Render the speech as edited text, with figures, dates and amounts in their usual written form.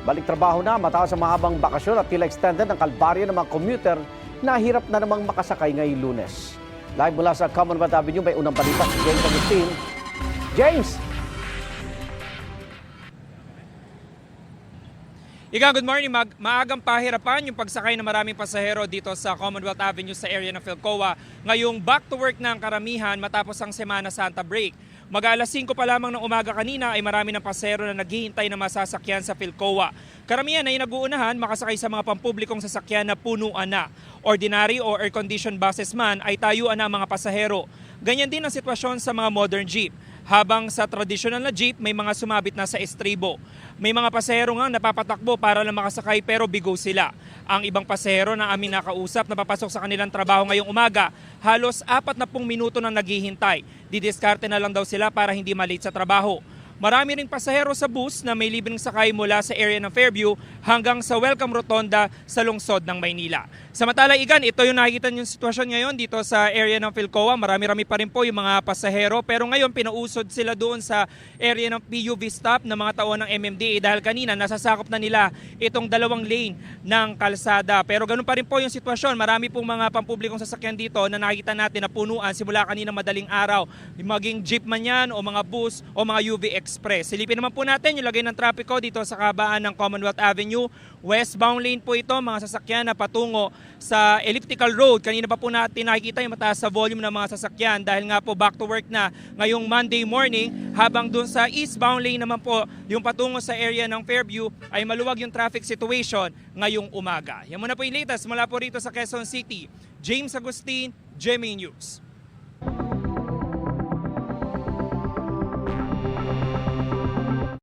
Balik trabaho na matapos ang mahabang bakasyon at tila extended ng kalbaryo ng mga commuter na hirap na namang makasakay ngayong Lunes. Live mula sa Commonwealth Avenue, may unang balita si James Agustin. James! Good morning. Maagang pahirapan yung pagsakay ng maraming pasahero dito sa Commonwealth Avenue sa area ng Philcoa. Ngayong back to work na ang karamihan matapos ang Semana Santa break. Mag-alas 5 pa lamang ng umaga kanina ay marami ng pasahero na naghihintay na masasakyan sa Philcoa. Karamihan ay nag-uunahan makasakay sa mga pampublikong sasakyan na punuan na. Ordinary o air-conditioned buses man ay tayuan na ang mga pasahero. Ganyan din ang sitwasyon sa mga modern jeep. Habang sa traditional na jeep, may mga sumabit na sa estribo. May mga pasahero nga napapatakbo para lang makasakay pero bigo sila. Ang ibang pasahero na aming nakausap na papasok sa kanilang trabaho ngayong umaga, halos 40 minuto nang naghihintay. Didiskarte na lang daw sila para hindi malate sa trabaho. Marami rin pasahero sa bus na may libreng sakay mula sa area ng Fairview hanggang sa Welcome Rotonda sa lungsod ng Maynila. Samantala, Igan, ito yung nakikita niyong sitwasyon ngayon dito sa area ng Philcoa. Marami-rami pa rin po yung mga pasahero pero ngayon pinausod sila doon sa area ng PUV stop ng mga tao ng MMDA dahil kanina nasasakop na nila itong 2 lane ng kalsada. Pero ganun pa rin po yung sitwasyon. Marami pong mga pampublikong sasakyan dito na nakikita natin na punuan simula kanina madaling araw. Maging jeep man yan o mga bus o mga UV Express. Silipin naman po natin yung lagay ng trapiko dito sa kabaan ng Commonwealth Avenue. Westbound lane po ito, mga sasakyan na patungo sa Elliptical Road. Kanina pa po natin nakikita yung mataas sa volume ng mga sasakyan dahil nga po back to work na ngayong Monday morning, habang dun sa eastbound lane naman po yung patungo sa area ng Fairview ay maluwag yung traffic situation ngayong umaga. Yan muna po yung latest mula po rito sa Quezon City. James Agustin, GMA News.